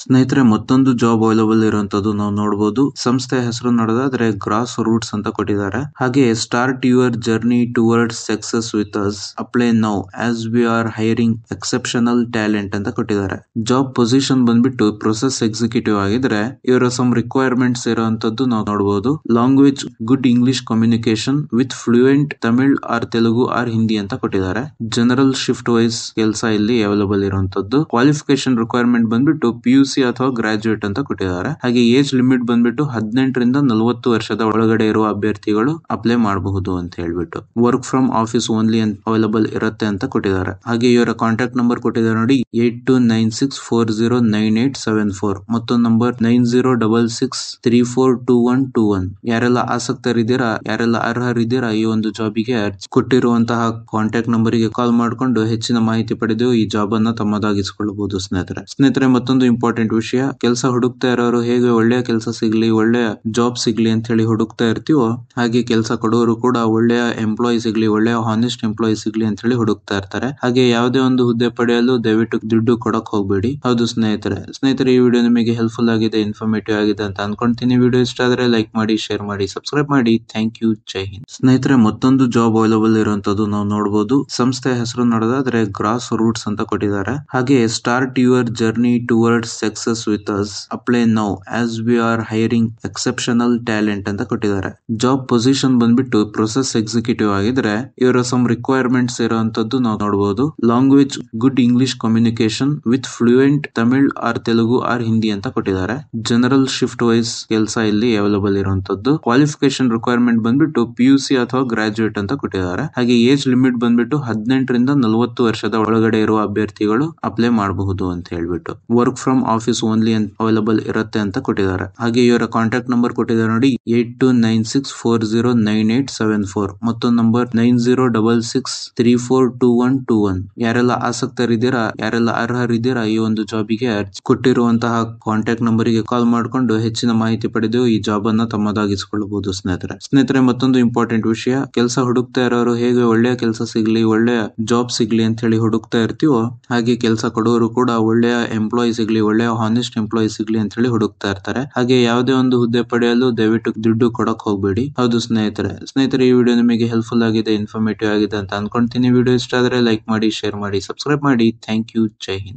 ಸ್ನೇಹಿತರೆ, ಮತ್ತೊಂದು job available ಇರುವಂತದ್ದು ನಾವು ನೋಡಬಹುದು. ಸಂಸ್ಥೆಯ ಹೆಸರು ನೋಡೋದಾದ್ರೆ ಗ್ರಾಸ್ ರೂಟ್ಸ್ ಅಂತ ಕೊಟ್ಟಿದ್ದಾರೆ. ಹಾಗೆ start your journey towards success with us, apply now as we are hiring exceptional talent ಅಂತ ಕೊಟ್ಟಿದ್ದಾರೆ. ಜಾಬ್ ಪೊಸಿಷನ್ ಬಂದ್ಬಿಟ್ಟು ಪ್ರೊಸೆಸ್ ಎಕ್ಸಿಕ್ಯೂಟಿವ್ ಆಗಿದ್ರೆ ಇವರ ಸಮ್ ರಿಕ್ವೈರ್ಮೆಂಟ್ಸ್ ಇರುವಂತದ್ದು ನಾವು ನೋಡಬಹುದು. Language good English communication with fluent Tamil or Telugu or Hindi ಅಂತ ಕೊಟ್ಟಿದ್ದಾರೆ. ಜನರಲ್ ಶಿಫ್ಟ್ ವೈಸ್ ಕೆಲಸ ಇಲ್ಲಿ ಅವೈಲಬಲ್ ಇರುವಂತದ್ದು. ಕ್ವಾಲಿಫಿಕೇಶನ್ ರಿಕ್ವೈರ್ಮೆಂಟ್ ಬಂದ್ಬಿಟ್ಟು PUC ಅಥವಾ ಗ್ರಾಜುಯೇಟ್ ಅಂತ ಕೊಟ್ಟಿದ್ದಾರೆ. ಹಾಗೆ ಏಜ್ ಲಿಮಿಟ್ ಬಂದ್ಬಿಟ್ಟು 18 ರಿಂದ 40 ವರ್ಷದ ಒಳಗಡೆ ಇರುವ ಅಭ್ಯರ್ಥಿಗಳು ಅಪ್ಲೈ ಮಾಡಬಹುದು ಅಂತ ಹೇಳ್ಬಿಟ್ಟು. Work from office only available ಇರುತ್ತೆ ಅಂತ ಕೊಟ್ಟಿದ್ದಾರೆ. ಹಾಗೆ ಇವರ ಕಾಂಟ್ಯಾಕ್ಟ್ ನಂಬರ್ ಕೊಟ್ಟಿದ್ದಾರೆ ನೋಡಿ, 8296409874. ಮತ್ತೊಂದು ನಂಬರ್ 9066342121. ಯಾರೆಲ್ಲ ಆಸಕ್ತರಿದ್ದೀರಾ, ಯಾರೆಲ್ಲ ಅರ್ಹರಿದ್ದೀರಾ ಈ ಒಂದು ಜಾಬಿಗೆ ಕೊಟ್ಟಿರುವಂತಹ ಕಾಂಟ್ಯಾಕ್ಟ್ ನಂಬರಿಗೆ ಕಾಲ್ ಮಾಡಿಕೊಂಡು ಹೆಚ್ಚಿನ ಮಾಹಿತಿ ಪಡೆದು ಈ ಜಾಬ್ ಅನ್ನ ತಮ್ಮದಾಗಿಸಿಕೊಳ್ಳಬಹುದು. ಸ್ನೇಹಿತರೆ, ಮತ್ತೊಂದು ಇಂಪಾರ್ಟೆಂಟ್ ವಿಷಯ, ಕೆಲಸ ಹುಡುಕ್ತಾ ಇರೋರು ಹೇಗೆ ಒಳ್ಳೆಯ ಕೆಲಸ ಸಿಗ್ಲಿ, ಒಳ್ಳೆಯ ಜಾಬ್ ಸಿಗ್ಲಿ ಅಂತ ಹೇಳಿ ಹುಡುಕ್ತಾ ಇರ್ತೀವೋ ಹಾಗೆ ಕೆಲಸ ಕೊಡೋರು ಕೂಡ ಒಳ್ಳೆಯ ಎಂಪ್ಲಾಯ್ ಸಿಗ್ಲಿ, ಒಳ್ಳೆಯ ಹಾನೆಸ್ಟ್ ಎಂಪ್ಲಾಯ್ ಸಿಗ್ಲಿ ಅಂತ ಹೇಳಿ ಹುಡುಕ್ತಾ ಇರ್ತಾರೆ. ಹಾಗೆ ಯಾವುದೇ ಒಂದು ಹುದ್ದೆ ಪಡೆಯಲು ದಯವಿಟ್ಟು ದುಡ್ಡು ಕೊಡಕ್ ಹೋಗ್ಬೇಡಿ. ಹೌದು ಸ್ನೇಹಿತರೆ, ಈ ವಿಡಿಯೋ ನಿಮಗೆ ಹೆಲ್ಪ್ಫುಲ್ ಆಗಿದೆ, ಇನ್ಫಾರ್ಮೇಟಿವ್ ಆಗಿದೆ ಅಂತ ಅನ್ಕೊಂತೀನಿ. ವಿಡಿಯೋ ಇಷ್ಟ ಆದ್ರೆ ಲೈಕ್ ಮಾಡಿ, ಶೇರ್ ಮಾಡಿ, ಸಬ್ಸ್ಕ್ರೈಬ್ ಮಾಡಿ. Thank you. ಜೈ ಹಿಂದ್. ಸ್ನೇಹಿತರೆ, ಮತ್ತೊಂದು ಜಾಬ್ ಅವೈಲಬಲ್ ಇರುವಂತದ್ದು ನಾವು ನೋಡಬಹುದು. ಸಂಸ್ಥೆಯ ಹೆಸರು ನೋಡೋದಾದ್ರೆ ಗ್ರಾಸ್ ರೂಟ್ಸ್ ಅಂತ ಕೊಟ್ಟಿದ್ದಾರೆ. ಹಾಗೆ start your journey towards success with us, apply now as we are hiring exceptional talent ಅಂತ ಕೊಟ್ಟಿದ್ದಾರೆ. ಜಾಬ್ ಪೊಸಿಷನ್ ಬಂದ್ಬಿಟ್ಟು ಪ್ರೊಸೆಸ್ ಎಕ್ಸಿಕ್ಯೂಟಿವ್ ಆಗಿದ್ರೆ ಇವರ ಸಮ್ ರಿಕ್ವೈರ್ಮೆಂಟ್ಸ್ ಇರುವಂತದ್ದು ನಾವು ನೋಡಬಹುದು. Language good English communication with fluent Tamil or Telugu or Hindi ಅಂತ ಕೊಟ್ಟಿದ್ದಾರೆ. ಜನರಲ್ ಶಿಫ್ಟ್ ವೈಸ್ ಕೆಲಸ ಇಲ್ಲಿ ಅವೈಲಬಲ್ ಇರುವಂತದ್ದು. ಕ್ವಾಲಿಫಿಕೇಶನ್ ರಿಕ್ವೈರ್ಮೆಂಟ್ ಬಂದ್ಬಿಟ್ಟು PUC ಅಥವಾ ಗ್ರಾಜುಯೇಟ್ ಅಂತ ಕೊಟ್ಟಿದ್ದಾರೆ. ಹಾಗೆ ಏಜ್ ಲಿಮಿಟ್ ಬಂದ್ಬಿಟ್ಟು 18 ರಿಂದ 40 ವರ್ಷದ ಒಳಗಡೆ ಇರುವ ಅಭ್ಯರ್ಥಿಗಳು ಅಪ್ಲೈ ಮಾಡಬಹುದು ಅಂತ ಹೇಳ್ಬಿಟ್ಟು. Work from office only available ಇರುತ್ತೆ ಅಂತ ಕೊಟ್ಟಿದ್ದಾರೆ. ಹಾಗೆ ಇವರ ಕಾಂಟ್ಯಾಕ್ಟ್ ನಂಬರ್ ಕೊಟ್ಟಿದ್ದಾರೆ ನೋಡಿ, 8296409874. ಮತ್ತೊಂದು ನಂಬರ್ 9066342121. ಯಾರೆಲ್ಲ ಆಸಕ್ತರಿದ್ದೀರಾ, ಯಾರೆಲ್ಲ ಅರ್ಹರಿದ್ದೀರಾ ಈ ಒಂದು ಜಾಬಿಗೆ ಕೊಟ್ಟಿರುವಂತಹ ಕಾಂಟ್ಯಾಕ್ಟ್ ನಂಬರಿಗೆ ಕಾಲ್ ಮಾಡಿಕೊಂಡು ಹೆಚ್ಚಿನ ಮಾಹಿತಿ ಪಡೆದು ಈ ಜಾಬ್ ಅನ್ನ ತಮ್ಮದಾಗಿಸಿಕೊಳ್ಳಬಹುದು. ಸ್ನೇಹಿತರೆ, ಮತ್ತೊಂದು ಇಂಪಾರ್ಟೆಂಟ್ ವಿಷಯ, ಕೆಲಸ ಹುಡುಕ್ತಾ ಇರೋರು ಹೇಗೆ ಒಳ್ಳೆಯ ಕೆಲಸ ಸಿಗ್ಲಿ, ಒಳ್ಳೆಯ ಜಾಬ್ ಸಿಗ್ಲಿ ಅಂತ ಹೇಳಿ ಹುಡುಕ್ತಾ ಇರ್ತೀವೋ ಹಾಗೆ ಕೆಲಸ ಕೊಡೋರು ಕೂಡ ಒಳ್ಳೆಯ ಎಂಪ್ಲಾಯ್ ಸಿಗ್ಲಿ, ಒಳ್ಳೆಯ ಹಾನೆಸ್ಟ್ ಎಂಪ್ಲಾಯ್ ಸಿಗ್ಲಿ ಅಂತ ಹೇಳಿ ಹುಡುಕ್ತಾ ಇರ್ತಾರೆ. ಹಾಗೆ ಯಾವುದೇ ಒಂದು ಹುದ್ದೆ ಪಡೆಯಲು ದಯವಿಟ್ಟು ದುಡ್ಡು ಕೊಡಕ್ ಹೋಗ್ಬೇಡಿ. ಹೌದು ಸ್ನೇಹಿತರೆ, ಈ ವಿಡಿಯೋ ನಿಮಗೆ ಹೆಲ್ಪ್ಫುಲ್ ಆಗಿದೆ, ಇನ್ಫಾರ್ಮೇಟಿವ್ ಆಗಿದೆ ಅಂತ ಅನ್ಕೊಂತೀನಿ. ವಿಡಿಯೋ ಇಷ್ಟ ಆದ್ರೆ ಲೈಕ್ ಮಾಡಿ, ಶೇರ್ ಮಾಡಿ, ಸಬ್ಸ್ಕ್ರೈಬ್ ಮಾಡಿ. Thank you. ಜೈ ಹಿಂದ್.